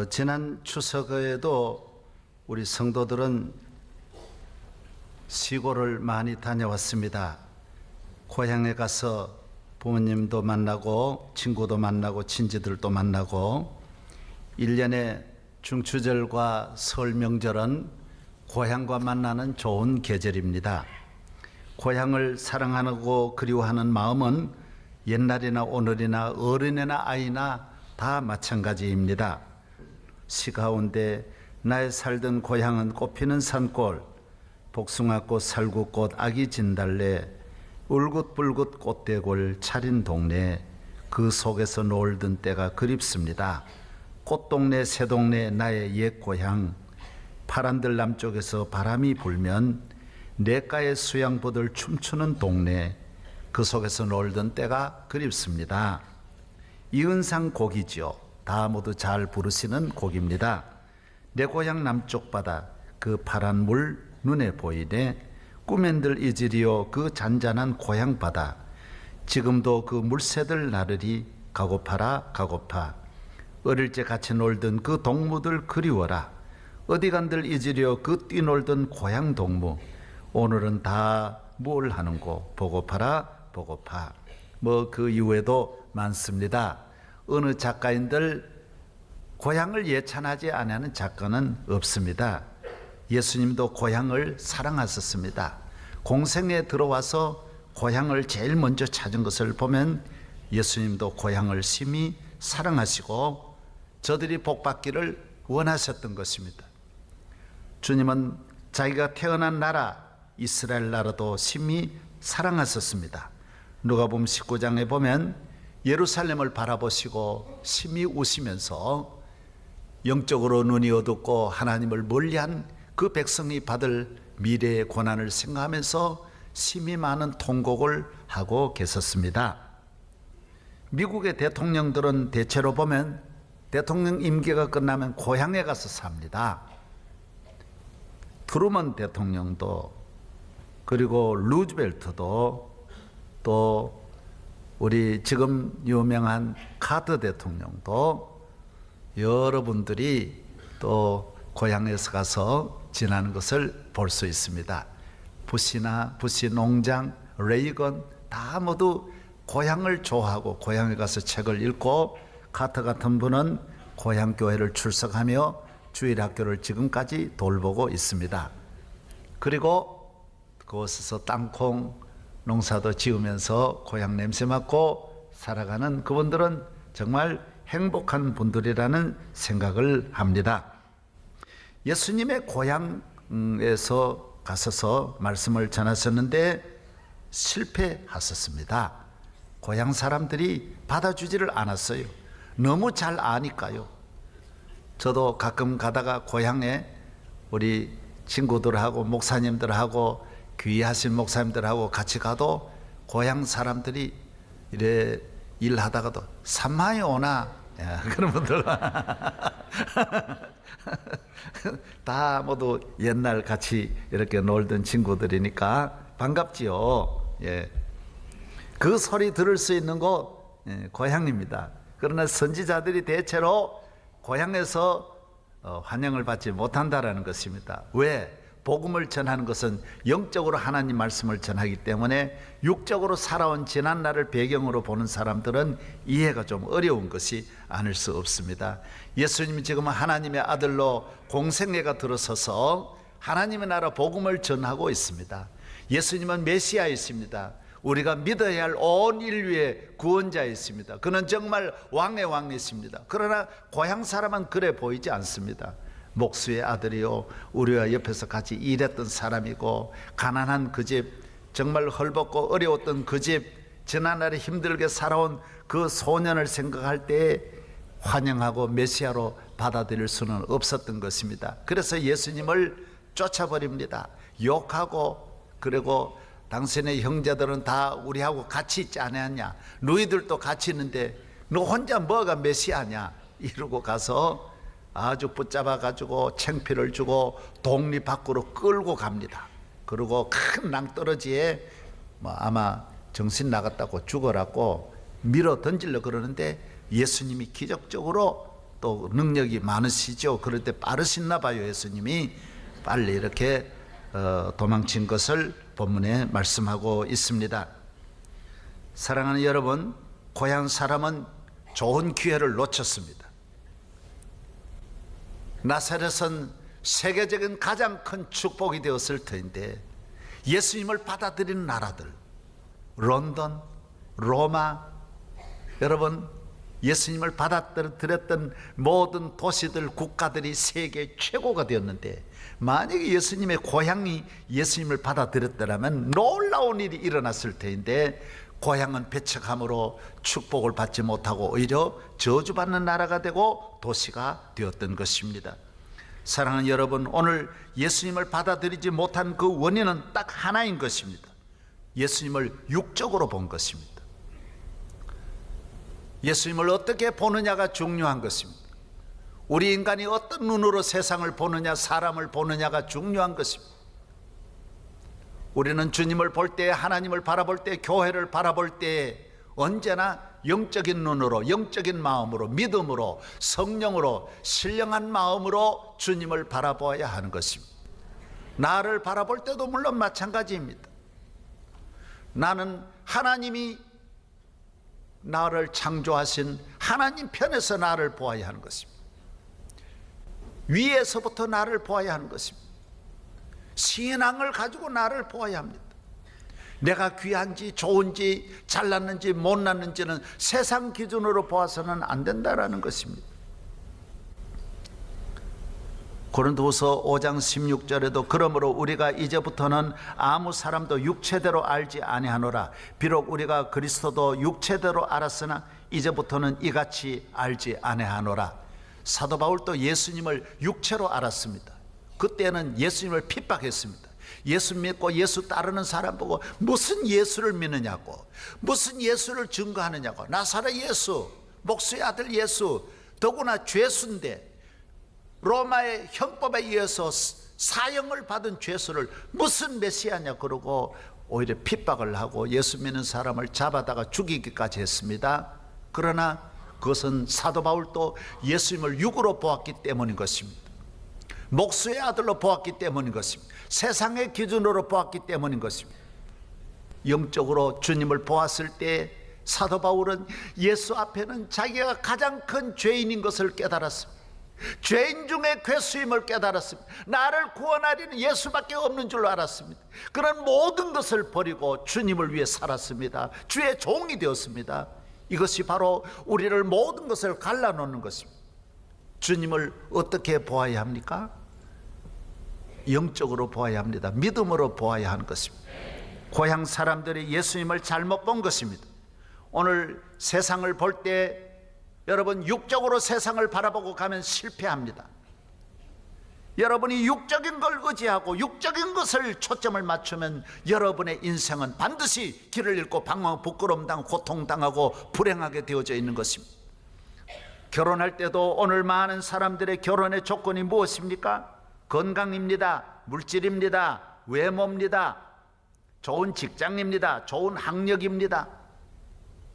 지난 추석에도 우리 성도들은 시골을 많이 다녀왔습니다. 고향에 가서 부모님도 만나고 친구도 만나고 친지들도 만나고 1년에 중추절과 설 명절은 고향과 만나는 좋은 계절입니다. 고향을 사랑하고 그리워하는 마음은 옛날이나 오늘이나 어른이나 아이나 다 마찬가지입니다. 시 가운데 나의 살던 고향은 꽃피는 산골, 복숭아꽃, 살구꽃, 아기 진달래, 울긋불긋 꽃대골 차린 동네, 그 속에서 놀던 때가 그립습니다. 꽃동네 새동네 나의 옛 고향, 파란들 남쪽에서 바람이 불면 냇가에 수양보들 춤추는 동네, 그 속에서 놀던 때가 그립습니다. 이은상 곡이지요. 다 모두 잘 부르시는 곡입니다. 내 고향 남쪽 바다 그 파란 물 눈에 보이네. 꿈엔들 잊으리요 그 잔잔한 고향 바다. 지금도 그 물새들 나르리 가고파라 가고파. 어릴 적 같이 놀던 그 동무들 그리워라. 어디 간들 잊으려 그 뛰놀던 고향 동무. 오늘은 다 뭘 하는고 보고파라 보고파. 뭐 그 이후에도 많습니다. 어느 작가인들 고향을 예찬하지 않는 작가는 없습니다. 예수님도 고향을 사랑하셨습니다. 공생에 들어와서 고향을 제일 먼저 찾은 것을 보면 예수님도 고향을 심히 사랑하시고 저들이 복받기를 원하셨던 것입니다. 주님은 자기가 태어난 나라 이스라엘 나라도 심히 사랑하셨습니다. 누가복음 19장에 보면 예루살렘을 바라보시고 심히 우시면서 영적으로 눈이 어둡고 하나님을 멀리한 그 백성이 받을 미래의 고난을 생각하면서 심히 많은 통곡을 하고 계셨습니다. 미국의 대통령들은 대체로 보면 대통령 임기가 끝나면 고향에 가서 삽니다. 트루먼 대통령도 그리고 루즈벨트도 또 우리 지금 유명한 카터 대통령도 여러분들이 또 고향에서 가서 지나는 것을 볼 수 있습니다. 부시 농장, 레이건 다 모두 고향을 좋아하고 고향에 가서 책을 읽고 카터 같은 분은 고향 교회를 출석하며 주일학교를 지금까지 돌보고 있습니다. 그리고 그곳에서 땅콩 농사도 지으면서 고향 냄새 맡고 살아가는 그분들은 정말 행복한 분들이라는 생각을 합니다. 예수님의 고향에서 가셔서 말씀을 전하셨는데 실패하셨습니다. 고향 사람들이 받아주지를 않았어요. 너무 잘 아니까요. 저도 가끔 가다가 고향에 우리 친구들하고 목사님들하고 귀하신 목사님들하고 같이 가도 고향 사람들이 이래 일하다가도 산마이 오나 그런 분들 다 모두 옛날 같이 이렇게 놀던 친구들이니까 반갑지요. 예. 그 소리 들을 수 있는 곳 고향입니다. 그러나 선지자들이 대체로 고향에서 환영을 받지 못한다라는 것입니다. 왜? 복음을 전하는 것은 영적으로 하나님 말씀을 전하기 때문에 육적으로 살아온 지난 날을 배경으로 보는 사람들은 이해가 좀 어려운 것이 아닐 수 없습니다. 예수님이 지금 하나님의 아들로 공생애가 들어서서 하나님의 나라 복음을 전하고 있습니다. 예수님은 메시아이십니다. 우리가 믿어야 할 온 인류의 구원자이십니다. 그는 정말 왕의 왕이십니다. 그러나 고향 사람은 그래 보이지 않습니다. 목수의 아들이요 우리와 옆에서 같이 일했던 사람이고 가난한 그 집, 정말 헐벗고 어려웠던 그 집, 지난날에 힘들게 살아온 그 소년을 생각할 때 환영하고 메시아로 받아들일 수는 없었던 것입니다. 그래서 예수님을 쫓아버립니다. 욕하고 그리고 당신의 형제들은 다 우리하고 같이 있지 않았냐, 너희들도 같이 있는데 너 혼자 뭐가 메시아냐 이러고 가서 아주 붙잡아 가지고 창피를 주고 독리 밖으로 끌고 갑니다. 그리고 큰 낭떠러지에 아마 정신 나갔다고 죽어라고 밀어 던지려고 그러는데 예수님이 기적적으로 또 능력이 많으시죠. 그럴 때 빠르셨나 봐요. 예수님이 빨리 이렇게 도망친 것을 본문에 말씀하고 있습니다. 사랑하는 여러분, 고향 사람은 좋은 기회를 놓쳤습니다. 나사렛은 세계적인 가장 큰 축복이 되었을 터인데 예수님을 받아들이는 나라들, 런던, 로마, 여러분 예수님을 받아들였던 모든 도시들, 국가들이 세계 최고가 되었는데 만약에 예수님의 고향이 예수님을 받아들였더라면 놀라운 일이 일어났을 터인데 고향은 배척함으로 축복을 받지 못하고 오히려 저주받는 나라가 되고 도시가 되었던 것입니다. 사랑하는 여러분, 오늘 예수님을 받아들이지 못한 그 원인은 딱 하나인 것입니다. 예수님을 육적으로 본 것입니다. 예수님을 어떻게 보느냐가 중요한 것입니다. 우리 인간이 어떤 눈으로 세상을 보느냐, 사람을 보느냐가 중요한 것입니다. 우리는 주님을 볼 때, 하나님을 바라볼 때, 교회를 바라볼 때 언제나 영적인 눈으로, 영적인 마음으로, 믿음으로, 성령으로, 신령한 마음으로 주님을 바라보아야 하는 것입니다. 나를 바라볼 때도 물론 마찬가지입니다. 나는 하나님이 나를 창조하신 하나님 편에서 나를 보아야 하는 것입니다. 위에서부터 나를 보아야 하는 것입니다. 신앙을 가지고 나를 보아야 합니다. 내가 귀한지 좋은지 잘났는지 못났는지는 세상 기준으로 보아서는 안 된다라는 것입니다. 고린도후서 5장 16절에도 그러므로 우리가 이제부터는 아무 사람도 육체대로 알지 아니하노라. 비록 우리가 그리스도도 육체대로 알았으나 이제부터는 이같이 알지 아니하노라. 사도 바울도 예수님을 육체로 알았습니다. 그때는 예수님을 핍박했습니다. 예수 믿고 예수 따르는 사람 보고 무슨 예수를 믿느냐고, 무슨 예수를 증거하느냐고, 나사렛 예수, 목수의 아들 예수, 더구나 죄수인데 로마의 형법에 의해서 사형을 받은 죄수를 무슨 메시아냐 그러고 오히려 핍박을 하고 예수 믿는 사람을 잡아다가 죽이기까지 했습니다. 그러나 그것은 사도 바울도 예수님을 육으로 보았기 때문인 것입니다. 목수의 아들로 보았기 때문인 것입니다. 세상의 기준으로 보았기 때문인 것입니다. 영적으로 주님을 보았을 때 사도 바울은 예수 앞에는 자기가 가장 큰 죄인인 것을 깨달았습니다. 죄인 중에 괴수임을 깨달았습니다. 나를 구원하리는 예수밖에 없는 줄 알았습니다. 그런 모든 것을 버리고 주님을 위해 살았습니다. 주의 종이 되었습니다. 이것이 바로 우리를 모든 것을 갈라놓는 것입니다. 주님을 어떻게 보아야 합니까? 영적으로 보아야 합니다. 믿음으로 보아야 하는 것입니다. 고향 사람들이 예수님을 잘못 본 것입니다. 오늘 세상을 볼 때 여러분 육적으로 세상을 바라보고 가면 실패합니다. 여러분이 육적인 걸 의지하고 육적인 것을 초점을 맞추면 여러분의 인생은 반드시 길을 잃고 방황, 부끄러움 당하고 고통당하고 불행하게 되어져 있는 것입니다. 결혼할 때도 오늘 많은 사람들의 결혼의 조건이 무엇입니까? 건강입니다. 물질입니다. 외모입니다. 좋은 직장입니다. 좋은 학력입니다.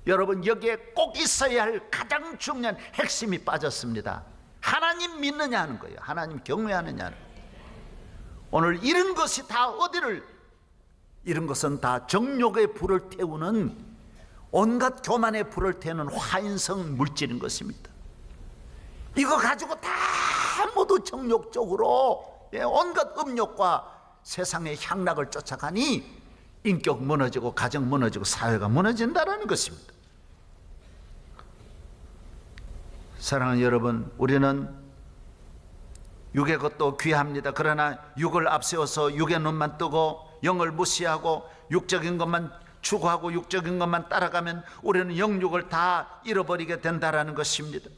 여러분 여기에 꼭 있어야 할 가장 중요한 핵심이 빠졌습니다. 하나님 믿느냐 하는 거예요. 하나님 경외하느냐 하는 거예요. 오늘 이런 것이 다 어디를, 이런 것은 다 정욕의 불을 태우는, 온갖 교만의 불을 태우는 화인성 물질인 것입니다. 이거 가지고 다 모두 정욕적으로 온갖 음욕과 세상의 향락을 쫓아가니 인격 무너지고 가정 무너지고 사회가 무너진다는 것입니다. 사랑하는 여러분, 우리는 육의 것도 귀합니다. 그러나 육을 앞세워서 육의 눈만 뜨고 영을 무시하고 육적인 것만 추구하고 육적인 것만 따라가면 우리는 영육을 다 잃어버리게 된다는 것입니다.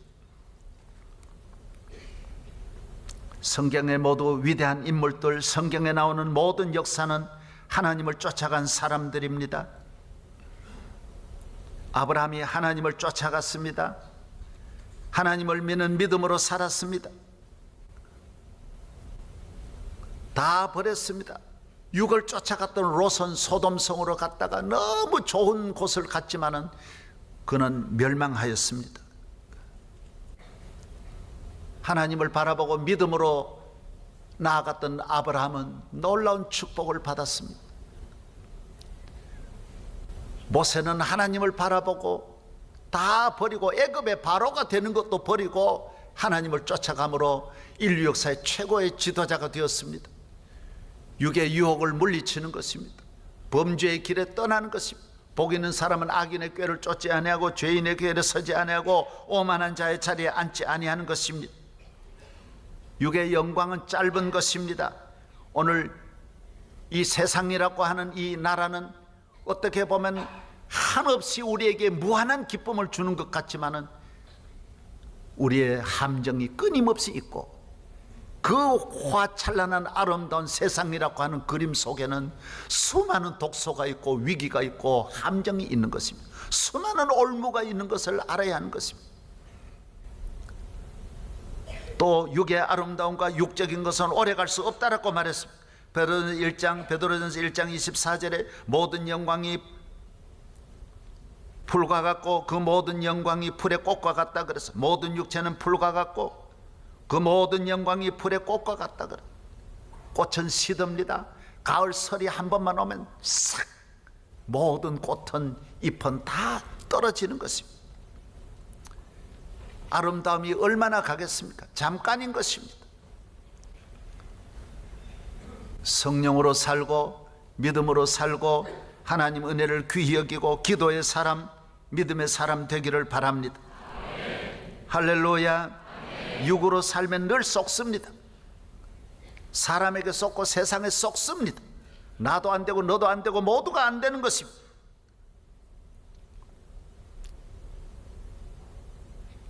성경의 모두 위대한 인물들, 성경에 나오는 모든 역사는 하나님을 쫓아간 사람들입니다. 아브라함이 하나님을 쫓아갔습니다. 하나님을 믿는 믿음으로 살았습니다. 다 버렸습니다. 육을 쫓아갔던 롯은 소돔성으로 갔다가 너무 좋은 곳을 갔지만은 그는 멸망하였습니다. 하나님을 바라보고 믿음으로 나아갔던 아브라함은 놀라운 축복을 받았습니다. 모세는 하나님을 바라보고 다 버리고 애굽의 바로가 되는 것도 버리고 하나님을 쫓아감으로 인류 역사의 최고의 지도자가 되었습니다. 육의 유혹을 물리치는 것입니다. 범죄의 길에 떠나는 것입니다. 복 있는 사람은 악인의 꾀를 쫓지 아니하고 죄인의 꾀에 서지 아니하고 오만한 자의 자리에 앉지 아니하는 것입니다. 육의 영광은 짧은 것입니다. 오늘 이 세상이라고 하는 이 나라는 어떻게 보면 한없이 우리에게 무한한 기쁨을 주는 것 같지만은 우리의 함정이 끊임없이 있고 그 화찬란한 아름다운 세상이라고 하는 그림 속에는 수많은 독소가 있고 위기가 있고 함정이 있는 것입니다. 수많은 올무가 있는 것을 알아야 하는 것입니다. 또 육의 아름다움과 육적인 것은 오래갈 수 없다라고 말했습니다. 베드로전서 1장 24절에 모든 영광이 풀과 같고 그 모든 영광이 풀의 꽃과 같다 그래서 모든 육체는 풀과 같고 그 모든 영광이 풀의 꽃과 같다 그래. 꽃은 시듭니다. 가을 설이 한 번만 오면 싹 모든 꽃은 잎은 다 떨어지는 것입니다. 아름다움이 얼마나 가겠습니까? 잠깐인 것입니다. 성령으로 살고 믿음으로 살고 하나님 은혜를 귀히 여기고 기도의 사람, 믿음의 사람 되기를 바랍니다. 할렐루야. 육으로 살면 늘 썩습니다. 사람에게 썩고 세상에 썩습니다. 나도 안 되고 너도 안 되고 모두가 안 되는 것입니다.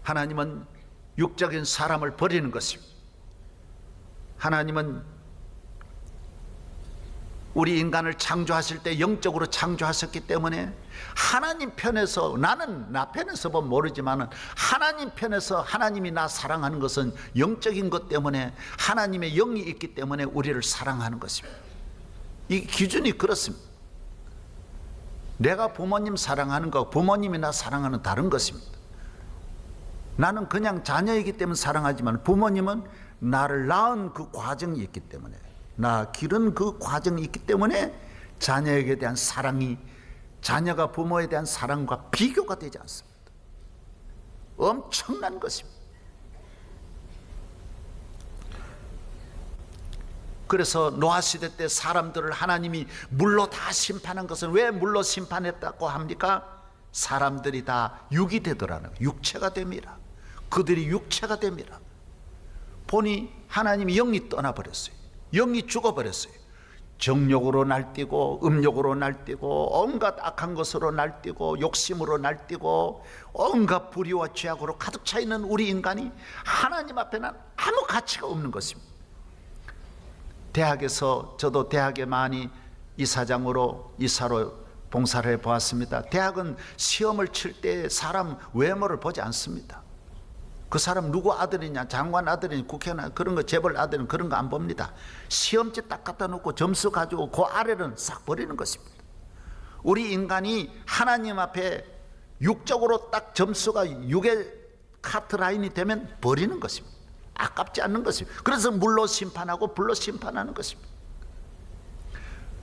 하나님은 육적인 사람을 버리는 것입니다. 하나님은 우리 인간을 창조하실 때 영적으로 창조하셨기 때문에 하나님 편에서, 나는 나 편에서 보면 모르지만 하나님 편에서 하나님이 나 사랑하는 것은 영적인 것 때문에 하나님의 영이 있기 때문에 우리를 사랑하는 것입니다. 이 기준이 그렇습니다. 내가 부모님 사랑하는 거, 부모님이 나 사랑하는 다른 것입니다. 나는 그냥 자녀이기 때문에 사랑하지만 부모님은 나를 낳은 그 과정이 있기 때문에, 나 기른 그 과정이 있기 때문에 자녀에게 대한 사랑이 자녀가 부모에 대한 사랑과 비교가 되지 않습니다. 엄청난 것입니다. 그래서 노아 시대 때 사람들을 하나님이 물로 다 심판한 것은 왜 물로 심판했다고 합니까? 사람들이 다 육이 되더라는 거예요. 육체가 됩니다. 그들이 육체가 됩니다. 보니 하나님이 영이 떠나버렸어요. 영이 죽어버렸어요. 정욕으로 날뛰고 음욕으로 날뛰고 온갖 악한 것으로 날뛰고 욕심으로 날뛰고 온갖 불의와 죄악으로 가득 차 있는 우리 인간이 하나님 앞에는 아무 가치가 없는 것입니다. 대학에서 저도 대학에 많이 이사장으로 이사로 봉사를 해보았습니다. 대학은 시험을 칠 때 사람 외모를 보지 않습니다. 그 사람 누구 아들이냐, 장관 아들이냐, 국회의원 그런 거, 재벌 아들은 그런 거 안 봅니다. 시험지 딱 갖다 놓고 점수 가지고 그 아래는 싹 버리는 것입니다. 우리 인간이 하나님 앞에 육적으로 딱 점수가 육의 카트라인이 되면 버리는 것입니다. 아깝지 않는 것입니다. 그래서 물로 심판하고 불로 심판하는 것입니다.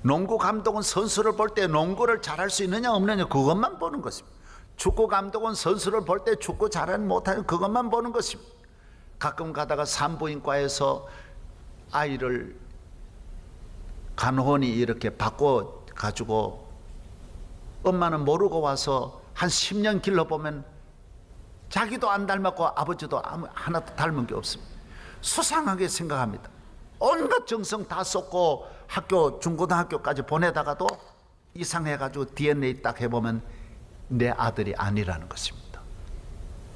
농구 감독은 선수를 볼 때 농구를 잘할 수 있느냐 없느냐 그것만 보는 것입니다. 축구 감독은 선수를 볼 때 축구 잘하는 못하는 그것만 보는 것입니다. 가끔 가다가 산부인과에서 아이를 간혼이 이렇게 바꿔 가지고 엄마는 모르고 와서 한 10년 길러보면 자기도 안 닮았고 아버지도 하나도 닮은 게 없습니다. 수상하게 생각합니다. 온갖 정성 다 쏟고 학교 중고등학교까지 보내다가도 이상해가지고 DNA 딱 해보면 내 아들이 아니라는 것입니다.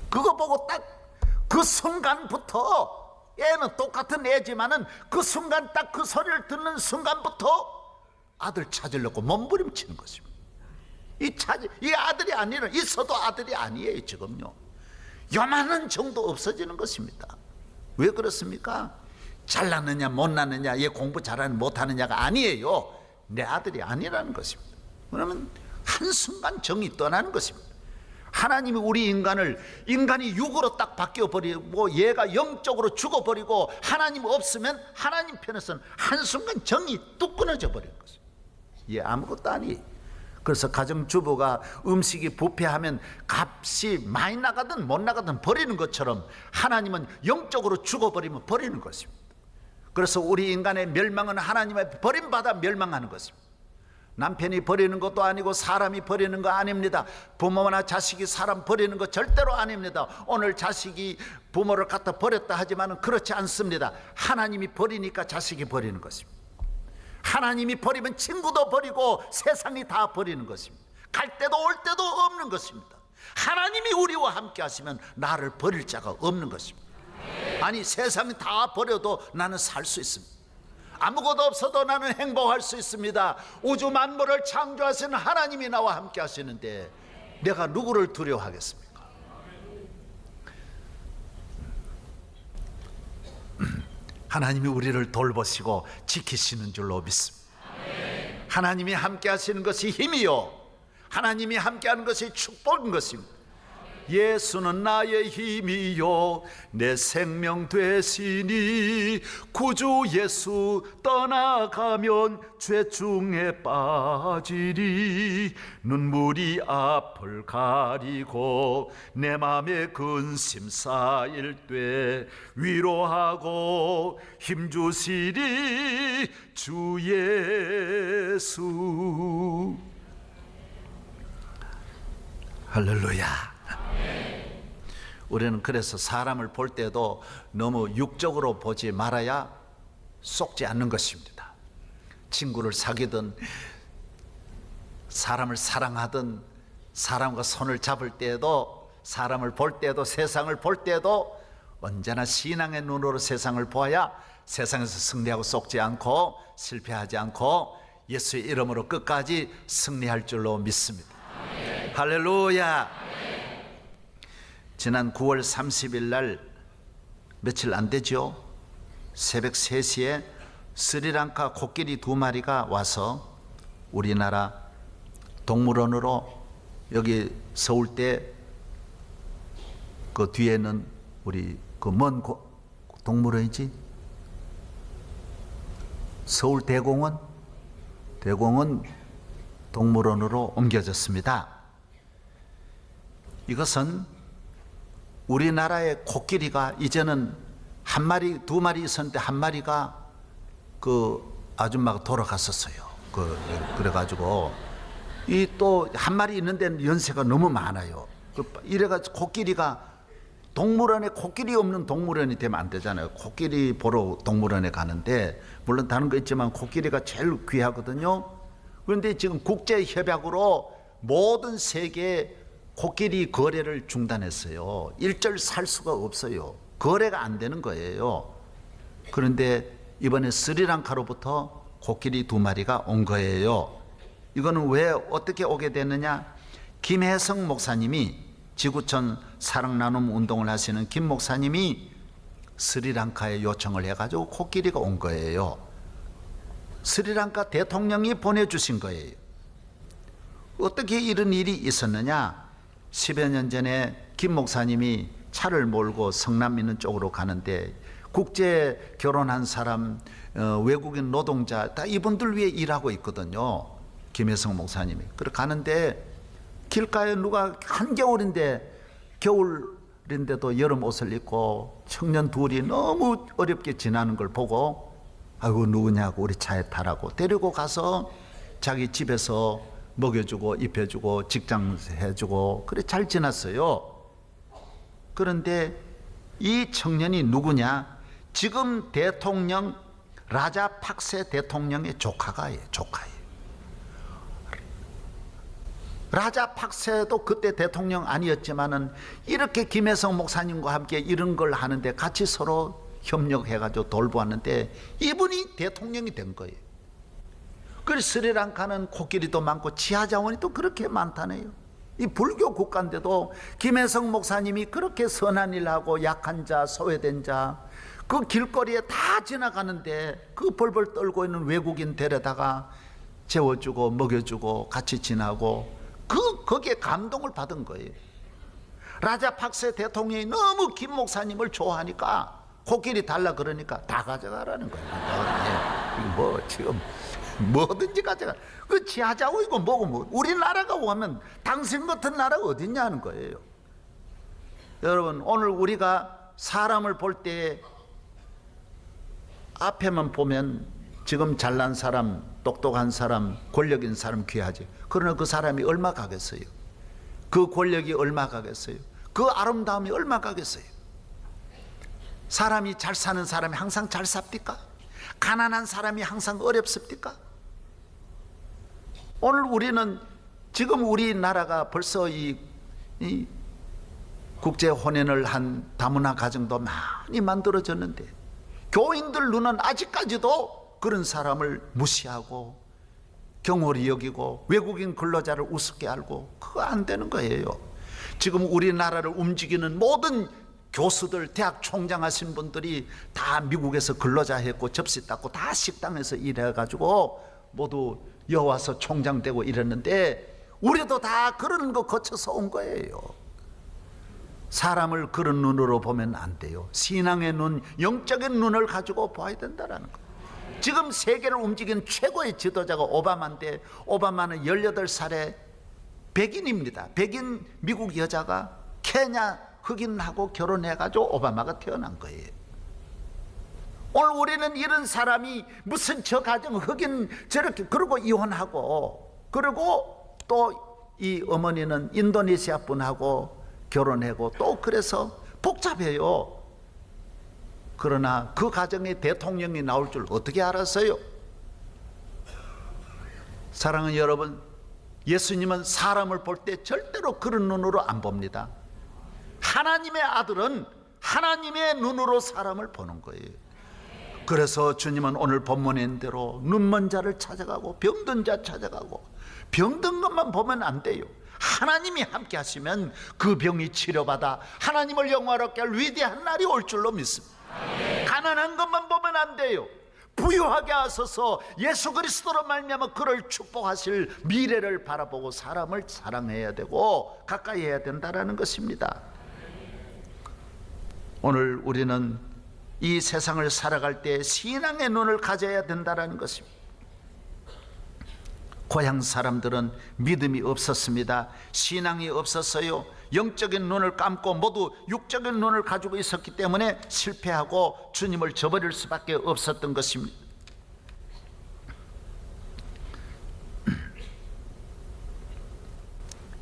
그거 보고 딱 그 순간부터, 애는 똑같은 애지만은 그 순간 딱 그 소리를 듣는 순간부터 아들 찾으려고 몸부림치는 것입니다. 이 아들이 아니라, 있어도 아들이 아니에요. 지금요 요만한 정도 없어지는 것입니다. 왜 그렇습니까? 잘났느냐 못났느냐, 얘 공부 잘하느냐 못하느냐가 아니에요. 내 아들이 아니라는 것입니다. 그러면 한순간 정이 떠나는 것입니다. 하나님이 우리 인간이 육으로 딱 바뀌어버리고 얘가 영적으로 죽어버리고 하나님 없으면 하나님 편에서는 한순간 정이 뚝 끊어져 버리는 거죠. 얘 아무것도 아니. 그래서 가정주부가 음식이 부패하면 값이 많이 나가든 못 나가든 버리는 것처럼 하나님은 영적으로 죽어버리면 버리는 것입니다. 그래서 우리 인간의 멸망은 하나님의 버림받아 멸망하는 것입니다. 남편이 버리는 것도 아니고 사람이 버리는 거 아닙니다. 부모나 자식이 사람 버리는 거 절대로 아닙니다. 오늘 자식이 부모를 갖다 버렸다 하지만 그렇지 않습니다. 하나님이 버리니까 자식이 버리는 것입니다. 하나님이 버리면 친구도 버리고 세상이 다 버리는 것입니다. 갈 때도 올 때도 없는 것입니다. 하나님이 우리와 함께 하시면 나를 버릴 자가 없는 것입니다. 아니, 세상이 다 버려도 나는 살 수 있습니다. 아무것도 없어도 나는 행복할 수 있습니다. 우주 만물을 창조하시는 하나님이 나와 함께 하시는데 내가 누구를 두려워하겠습니까? 하나님이 우리를 돌보시고 지키시는 줄로 믿습니다. 하나님이 함께 하시는 것이 힘이요, 하나님이 함께 하는 것이 축복인 것입니다. 예수는 나의 힘이요 내 생명 되시니 구주 예수 떠나가면 죄 중에 빠지리. 눈물이 앞을 가리고 내 맘에 근심 쌓일 때 위로하고 힘주시리 주 예수. 할렐루야. 우리는 그래서 사람을 볼 때도 너무 육적으로 보지 말아야 속지 않는 것입니다. 친구를 사귀든 사람을 사랑하든 사람과 손을 잡을 때에도, 사람을 볼 때도, 세상을 볼 때도 언제나 신앙의 눈으로 세상을 보아야 세상에서 승리하고 속지 않고 실패하지 않고 예수의 이름으로 끝까지 승리할 줄로 믿습니다. 아멘. 할렐루야. 지난 9월 30일 날, 며칠 안 되죠? 새벽 3시에 스리랑카 코끼리 2마리가 와서 우리나라 동물원으로, 여기 서울대 그 뒤에는 우리 그 먼 동물원이지? 서울대공원? 대공원 동물원으로 옮겨졌습니다. 이것은 우리나라의 코끼리가 이제는 한 마리, 2마리 있었는데 한 마리가 그 아줌마가 돌아갔었어요. 그래가지고 이 또 한 마리 있는데 연세가 너무 많아요. 이래가지고 코끼리가 동물원에 코끼리 없는 동물원이 되면 안 되잖아요. 코끼리 보러 동물원에 가는데 물론 다른 거 있지만 코끼리가 제일 귀하거든요. 그런데 지금 국제협약으로 모든 세계 코끼리 거래를 중단했어요. 일절 살 수가 없어요. 거래가 안 되는 거예요. 그런데 이번에 스리랑카로부터 코끼리 2마리가 온 거예요. 이거는 왜 어떻게 오게 됐느냐? 김혜성 목사님이, 지구촌 사랑 나눔 운동을 하시는 김 목사님이 스리랑카에 요청을 해가지고 코끼리가 온 거예요. 스리랑카 대통령이 보내주신 거예요. 어떻게 이런 일이 있었느냐? 10여 년 전에 김 목사님이 차를 몰고 성남 있는 쪽으로 가는데 국제 결혼한 사람, 외국인 노동자 다 이분들 위해 일하고 있거든요. 김혜성 목사님이. 그래 가는데 길가에 누가 겨울인데도 여름 옷을 입고 청년 둘이 너무 어렵게 지나는 걸 보고, 아이고 누구냐고 우리 차에 타라고 데리고 가서 자기 집에서 먹여주고 입혀주고 직장 해주고 그래 잘 지났어요. 그런데 이 청년이 누구냐? 지금 대통령 라자팍세 대통령의 조카가예요. 라자팍세도 그때 대통령 아니었지만은 이렇게 김혜성 목사님과 함께 이런 걸 하는데 같이 서로 협력해가지고 돌보았는데 이분이 대통령이 된 거예요. 그래서 스리랑카는 코끼리도 많고 지하자원이 또 그렇게 많다네요. 이 불교 국가인데도 김혜성 목사님이 그렇게 선한 일하고 약한 자, 소외된 자, 그 길거리에 다 지나가는데 그 벌벌 떨고 있는 외국인 데려다가 재워주고 먹여주고 같이 지나고 거기에 감동을 받은 거예요. 라자팍세 대통령이 너무 김 목사님을 좋아하니까 코끼리 달라 그러니까 다 가져가라는 거예요. 이거 뭐 지금 뭐든지 가져가. 그 지하자고 이거 뭐고 뭐. 우리나라가 오면 당신 같은 나라가 어딨냐는 거예요. 여러분, 오늘 우리가 사람을 볼 때 앞에만 보면 지금 잘난 사람, 똑똑한 사람, 권력 있는 사람 귀하지. 그러나 그 사람이 얼마 가겠어요? 그 권력이 얼마 가겠어요? 그 아름다움이 얼마 가겠어요? 사람이 잘 사는 사람이 항상 잘 삽니까? 가난한 사람이 항상 어렵습니까? 오늘 우리는 지금 우리나라가 벌써 이 국제 혼인을 한 다문화 가정도 많이 만들어졌는데 교인들 눈은 아직까지도 그런 사람을 무시하고 경홀히 여기고 외국인 근로자를 우습게 알고 그거 안 되는 거예요. 지금 우리나라를 움직이는 모든 교수들, 대학 총장 하신 분들이 다 미국에서 근로자 했고 접시 닦고 다 식당에서 일해가지고 모두 여와서 총장 되고 이랬는데 우리도 다 그런 거 거쳐서 온 거예요. 사람을 그런 눈으로 보면 안 돼요. 신앙의 눈, 영적인 눈을 가지고 봐야 된다는 거. 지금 세계를 움직인 최고의 지도자가 오바마인데 오바마는 18살에 백인입니다. 백인 미국 여자가 케냐 흑인하고 결혼해가지고 오바마가 태어난 거예요. 오늘 우리는 이런 사람이 무슨 저 가정 흑인 저렇게 그러고 이혼하고 그리고 또 이 어머니는 인도네시아 분하고 결혼하고 또 그래서 복잡해요. 그러나 그 가정에 대통령이 나올 줄 어떻게 알았어요? 사랑하는 여러분, 예수님은 사람을 볼 때 절대로 그런 눈으로 안 봅니다. 하나님의 아들은 하나님의 눈으로 사람을 보는 거예요. 그래서 주님은 오늘 본문에 있는 대로 눈먼 자를 찾아가고 병든 자 찾아가고 병든 것만 보면 안 돼요. 하나님이 함께 하시면 그 병이 치료받아 하나님을 영화롭게 할 위대한 날이 올 줄로 믿습니다. 가난한 것만 보면 안 돼요. 부유하게 하소서 예수 그리스도로 말미암아 그를 축복하실 미래를 바라보고 사람을 사랑해야 되고 가까이 해야 된다는 것입니다. 오늘 우리는 이 세상을 살아갈 때 신앙의 눈을 가져야 된다는 것입니다. 고향 사람들은 믿음이 없었습니다. 신앙이 없었어요. 영적인 눈을 감고 모두 육적인 눈을 가지고 있었기 때문에 실패하고 주님을 저버릴 수밖에 없었던 것입니다.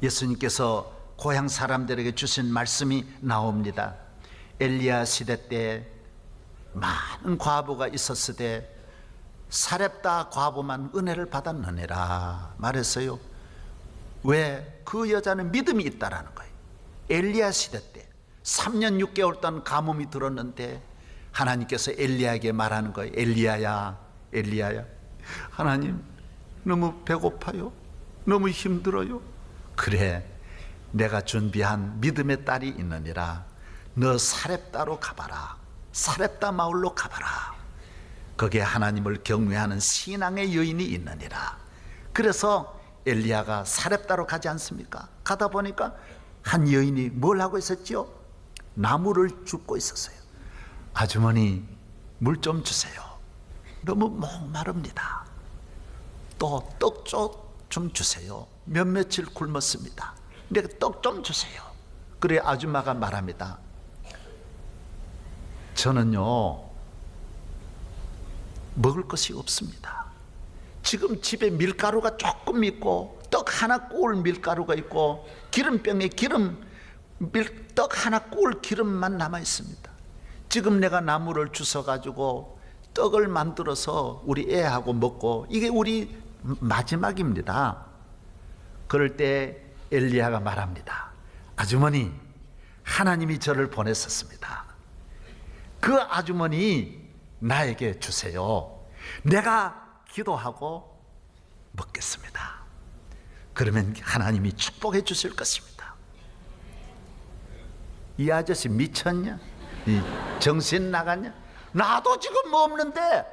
예수님께서 고향 사람들에게 주신 말씀이 나옵니다. 엘리야 시대 때 많은 과부가 있었으되 사렙다 과부만 은혜를 받았느니라 말했어요. 왜? 그 여자는 믿음이 있다라는 거예요. 엘리야 시대 때 3년 6개월 동안 가뭄이 들었는데 하나님께서 엘리야에게 말하는 거예요. 엘리야야, 엘리야야, 하나님 너무 배고파요. 너무 힘들어요. 그래, 내가 준비한 믿음의 딸이 있느니라. 너 사렙다로 가봐라. 사렙다 마을로 가봐라. 거기에 하나님을 경외하는 신앙의 여인이 있느니라. 그래서 엘리야가 사렙다로 가지 않습니까? 가다 보니까 한 여인이 뭘 하고 있었지요? 나무를 줍고 있었어요. 아주머니 물 좀 주세요. 너무 목마릅니다. 또 떡 좀 주세요. 며칠 굶었습니다. 내가 떡 좀 주세요. 그래 아줌마가 말합니다. 저는요 먹을 것이 없습니다. 지금 집에 밀가루가 조금 있고 떡 하나 구울 밀가루가 있고 기름병에 떡 하나 구울 기름만 남아 있습니다. 지금 내가 나무를 주워 가지고 떡을 만들어서 우리 애하고 먹고 이게 우리 마지막입니다. 그럴 때 엘리야가 말합니다. 아주머니, 하나님이 저를 보냈었습니다. 그 아주머니 나에게 주세요. 내가 기도하고 먹겠습니다. 그러면 하나님이 축복해 주실 것입니다. 이 아저씨 미쳤냐? 이 정신 나갔냐? 나도 지금 뭐 없는데,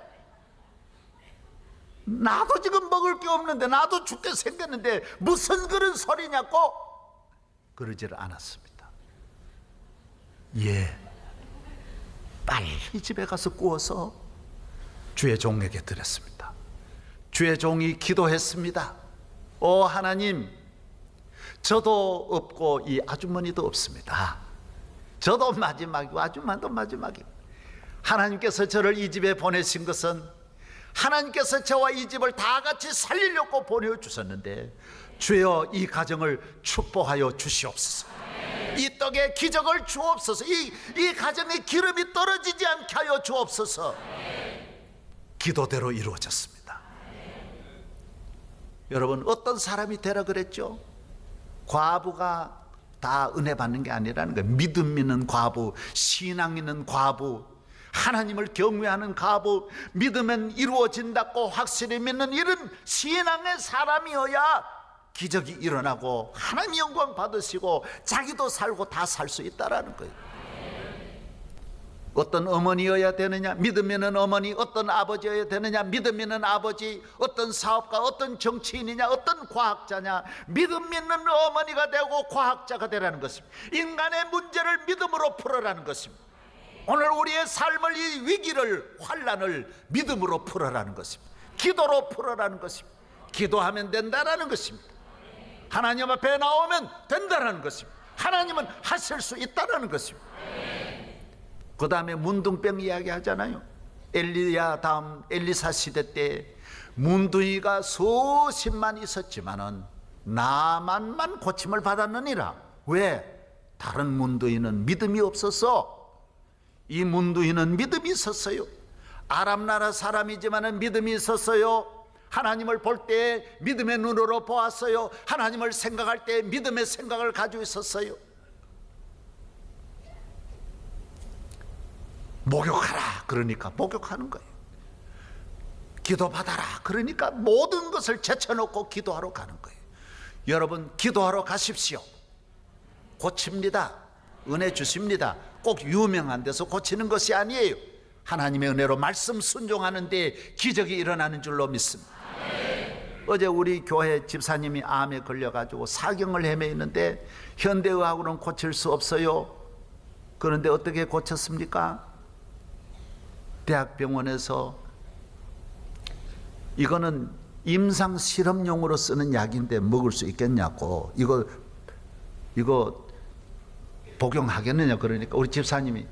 나도 지금 먹을 게 없는데, 나도 죽게 생겼는데 무슨 그런 소리냐고 그러지를 않았습니다. 예, 빨리 집에 가서 구워서 주의 종에게 드렸습니다. 주의 종이 기도했습니다. 오 하나님, 저도 없고 이 아주머니도 없습니다. 저도 마지막이고 아줌마도 마지막이고, 하나님께서 저를 이 집에 보내신 것은 하나님께서 저와 이 집을 다 같이 살리려고 보내주셨는데, 주여 이 가정을 축복하여 주시옵소서. 이 떡에 기적을 주옵소서. 이 가정에 기름이 떨어지지 않게 하여 주옵소서. 기도대로 이루어졌습니다. 여러분, 어떤 사람이 되라 그랬죠? 과부가 다 은혜 받는 게 아니라는 거예요. 믿음 있는 과부, 신앙 있는 과부, 하나님을 경외하는 과부, 믿으면 이루어진다고 확실히 믿는 이런 신앙의 사람이어야 기적이 일어나고 하나님 영광 받으시고 자기도 살고 다 살 수 있다라는 거예요. 어떤 어머니여야 되느냐? 믿음 있는 어머니. 어떤 아버지여야 되느냐? 믿음 있는 아버지. 어떤 사업가, 어떤 정치인이냐, 어떤 과학자냐? 믿음 있는 어머니가 되고 과학자가 되라는 것입니다. 인간의 문제를 믿음으로 풀어라는 것입니다. 오늘 우리의 삶을, 이 위기를, 환난을 믿음으로 풀어라는 것입니다. 기도로 풀어라는 것입니다. 기도하면 된다라는 것입니다. 하나님 앞에 나오면 된다라는 것입니다. 하나님은 하실 수 있다라는 것입니다. 그 다음에 문둥병 이야기 하잖아요. 엘리야 다음 엘리사 시대 때 문둥이가 수십만 있었지만은 나만만 고침을 받았느니라. 왜? 다른 문둥이는 믿음이 없어서. 이 문둥이는 믿음이 있었어요. 아람 나라 사람이지만은 믿음이 있었어요. 하나님을 볼 때 믿음의 눈으로 보았어요. 하나님을 생각할 때 믿음의 생각을 가지고 있었어요. 목욕하라 그러니까 목욕하는 거예요. 기도받아라 그러니까 모든 것을 제쳐놓고 기도하러 가는 거예요. 여러분, 기도하러 가십시오. 고칩니다. 은혜 주십니다. 꼭 유명한 데서 고치는 것이 아니에요. 하나님의 은혜로 말씀 순종하는데 기적이 일어나는 줄로 믿습니다. 어제 우리 교회 집사님이 암에 걸려가지고 사경을 헤매있는데 현대의학으로는 고칠 수 없어요. 그런데 어떻게 고쳤습니까? 대학병원에서 이거는 임상 실험용으로 쓰는 약인데 먹을 수 있겠냐고, 이거 복용하겠느냐 그러니까 우리 집사님이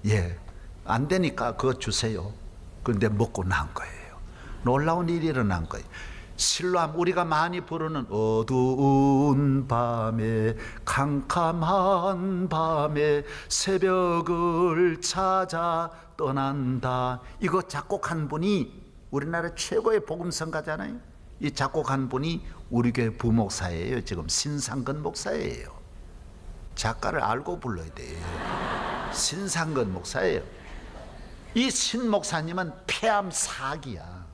예, 안 되니까 그거 주세요. 그런데 먹고 난 거예요. 놀라운 일이 일어난 거예요. 실로암, 우리가 많이 부르는 어두운 밤에 캄캄한 밤에 새벽을 찾아 떠난다, 이거 작곡한 분이 우리나라 최고의 복음성가잖아요. 이 작곡한 분이 우리 교회 부목사예요. 지금 신상근 목사예요. 작가를 알고 불러야 돼요. 신상근 목사예요. 이 신 목사님은 폐암 4기야.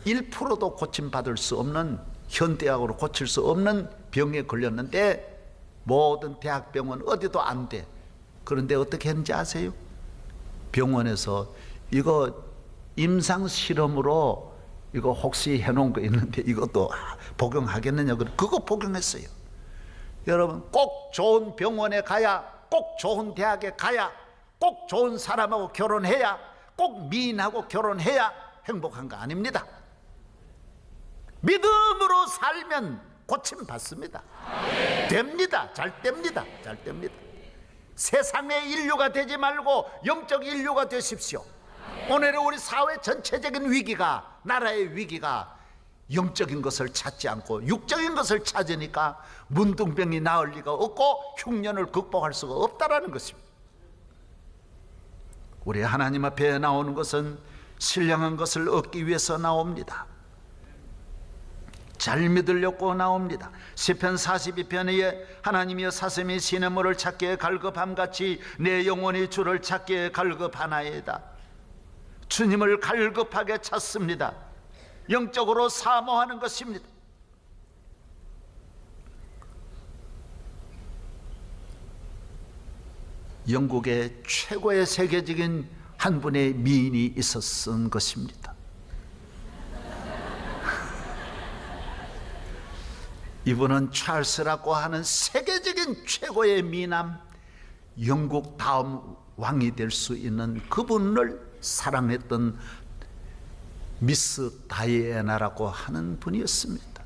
1%도 고침받을 수 없는, 현대학으로 고칠 수 없는 병에 걸렸는데 모든 대학병원 어디도 안 돼. 그런데 어떻게 했는지 아세요? 병원에서 이거 임상 실험으로 이거 혹시 해놓은 거 있는데 이것도 복용하겠느냐, 그거 복용했어요. 여러분, 꼭 좋은 병원에 가야, 꼭 좋은 대학에 가야, 꼭 좋은 사람하고 결혼해야, 꼭 미인하고 결혼해야 행복한 거 아닙니다. 믿음으로 살면 고침 받습니다. 됩니다. 잘 됩니다. 잘 됩니다. 세상의 인류가 되지 말고 영적 인류가 되십시오. 오늘의 우리 사회 전체적인 위기가, 나라의 위기가 영적인 것을 찾지 않고 육적인 것을 찾으니까 문둥병이 나을 리가 없고 흉년을 극복할 수가 없다라는 것입니다. 우리 하나님 앞에 나오는 것은 신령한 것을 얻기 위해서 나옵니다. 잘 믿으려고 나옵니다. 시편 42편에 하나님이여 사슴이 시냇물을 찾기에 갈급함같이 내 영혼이 주를 찾기에 갈급하나이다. 주님을 갈급하게 찾습니다. 영적으로 사모하는 것입니다. 영국의 최고의 세계적인 한 분의 미인이 있었던 것입니다. 이분은 찰스라고 하는 세계적인 최고의 미남, 영국 다음 왕이 될 수 있는 그분을 사랑했던 미스 다이애나라고 하는 분이었습니다.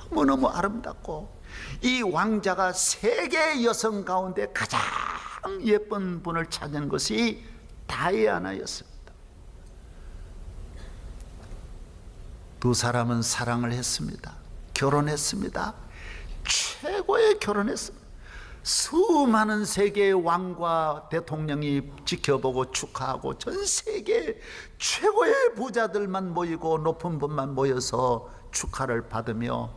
너무너무 아름답고 이 왕자가 세계 여성 가운데 가장 예쁜 분을 찾은 것이 다이애나였습니다. 두 사람은 사랑을 했습니다. 결혼했습니다. 최고의 결혼했습니다. 수많은 세계의 왕과 대통령이 지켜보고 축하하고 전 세계 최고의 부자들만 모이고 높은 분만 모여서 축하를 받으며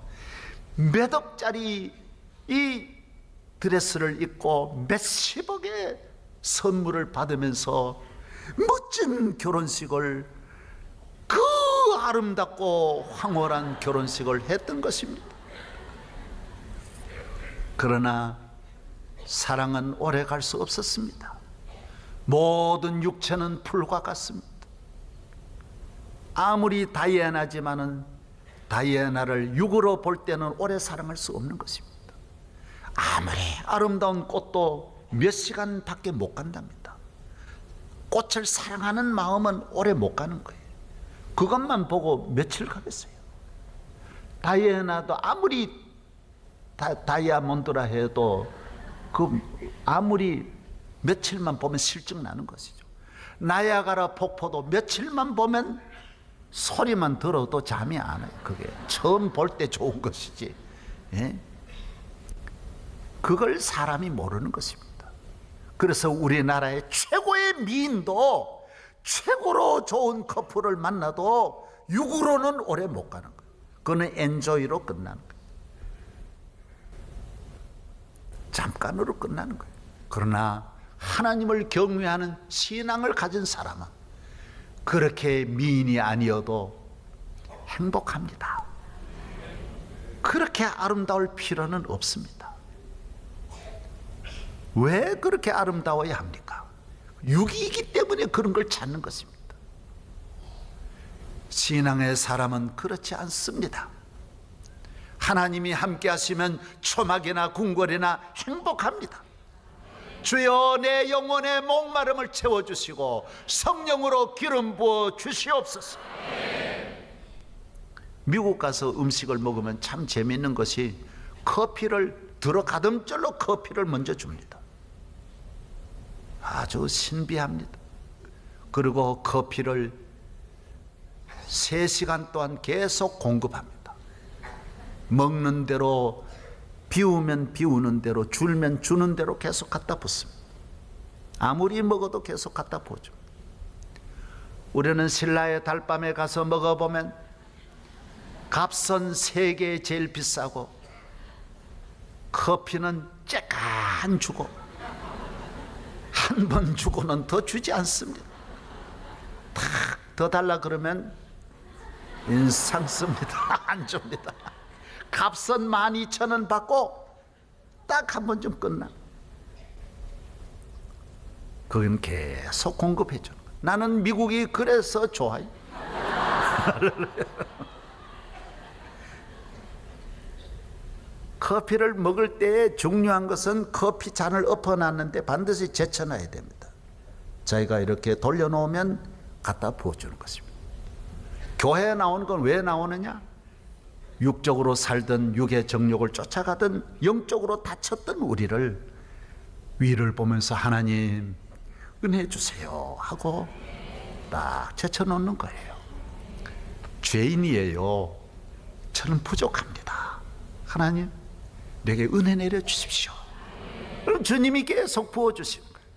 몇 억짜리 이 드레스를 입고 몇십억의 선물을 받으면서 멋진 결혼식을, 그 아름답고 황홀한 결혼식을 했던 것입니다. 그러나 사랑은 오래 갈 수 없었습니다. 모든 육체는 풀과 같습니다. 아무리 다이애나지만은 다이애나를 육으로 볼 때는 오래 사랑할 수 없는 것입니다. 아무리 아름다운 꽃도 몇 시간밖에 못 간답니다. 꽃을 사랑하는 마음은 오래 못 가는 거예요. 그것만 보고 며칠 가겠어요. 다이애나도 아무리 다이아몬드라 해도 아무리 며칠만 보면 실증 나는 것이죠. 나야가라 폭포도 며칠만 보면 소리만 들어도 잠이 안 와요. 그게 처음 볼 때 좋은 것이지, 예? 그걸 사람이 모르는 것입니다. 그래서 우리나라의 최고의 미인도 최고로 좋은 커플을 만나도 육으로는 오래 못 가는 거예요. 그거는 엔조이로 끝나는 거예요. 잠깐으로 끝나는 거예요. 그러나 하나님을 경외하는 신앙을 가진 사람은 그렇게 미인이 아니어도 행복합니다. 그렇게 아름다울 필요는 없습니다. 왜 그렇게 아름다워야 합니까? 육이기 때문에 그런 걸 찾는 것입니다. 신앙의 사람은 그렇지 않습니다. 하나님이 함께 하시면 초막이나 궁궐이나 행복합니다. 주여 내 영혼의 목마름을 채워주시고 성령으로 기름 부어 주시옵소서. 미국 가서 음식을 먹으면 참 재미있는 것이 커피를 들어가듬절로 커피를 먼저 줍니다. 아주 신비합니다. 그리고 커피를 3시간 동안 계속 공급합니다. 먹는 대로, 비우면 비우는 대로, 줄면 주는 대로 계속 갖다 붓습니다. 아무리 먹어도 계속 갖다 부어줘. 우리는 신라의 달밤에 가서 먹어보면 값은 세계에 제일 비싸고 커피는 쬐깐 주고 한 번 주고는 더 주지 않습니다. 탁 더 달라 그러면 인상 씁니다. 안 줍니다. 값은 12,000원 받고 딱 한 번 좀 끝나. 그건 계속 공급해 줘. 나는 미국이 그래서 좋아요. 커피를 먹을 때 중요한 것은 커피 잔을 엎어놨는데 반드시 제쳐놔야 됩니다. 자기가 이렇게 돌려놓으면 갖다 부어주는 것입니다. 교회에 나오는 건 왜 나오느냐? 육적으로 살던 육의 정욕을 쫓아가던 영적으로 다쳤던 우리를 위를 보면서 하나님 은혜 주세요 하고 딱 제쳐놓는 거예요. 죄인이에요. 저는 부족합니다. 하나님 내게 은혜 내려주십시오. 그럼 주님이 계속 부어주시는 거예요.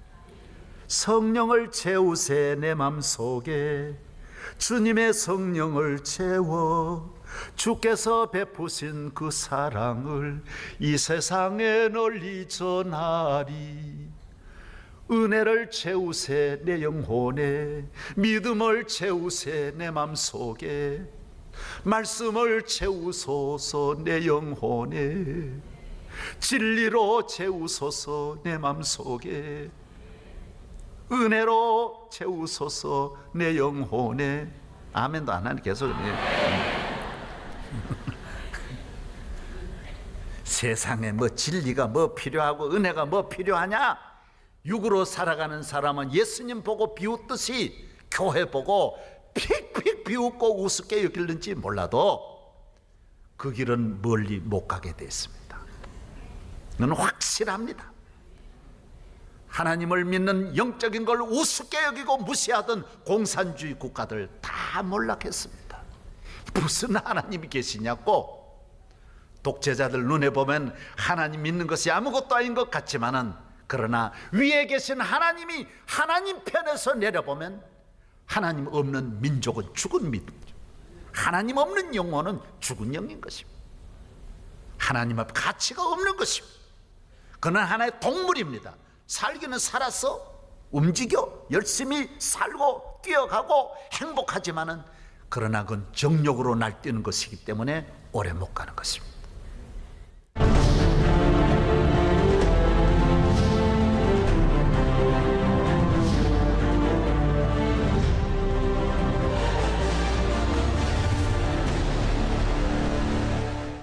성령을 채우세 내 맘속에 주님의 성령을 채워 주께서 베푸신 그 사랑을 이 세상에 널리 전하리. 은혜를 채우세 내 영혼에 믿음을 채우세 내 맘속에 말씀을 채우소서 내 영혼에 진리로 채우소서 내 맘속에 은혜로 채우소서 내 영혼에. 아멘도 안 하니 계속 세상에 뭐 진리가 뭐 필요하고 은혜가 뭐 필요하냐? 육으로 살아가는 사람은 예수님 보고 비웃듯이 교회 보고 픽픽 비웃고 우습게 여길는지 몰라도 그 길은 멀리 못 가게 됐습니다. 이건 확실합니다. 하나님을 믿는 영적인 걸 우습게 여기고 무시하던 공산주의 국가들 다 몰락했습니다. 무슨 하나님이 계시냐고. 독재자들 눈에 보면 하나님 믿는 것이 아무것도 아닌 것 같지만은, 그러나 위에 계신 하나님이 하나님 편에서 내려보면 하나님 없는 민족은 죽은 민족이죠. 하나님 없는 영혼은 죽은 영인 것입니다. 하나님 앞 가치가 없는 것입니다. 그는 하나의 동물입니다. 살기는 살아서 움직여 열심히 살고 뛰어가고 행복하지만은, 그러나 그건 정욕으로 날뛰는 것이기 때문에 오래 못 가는 것입니다.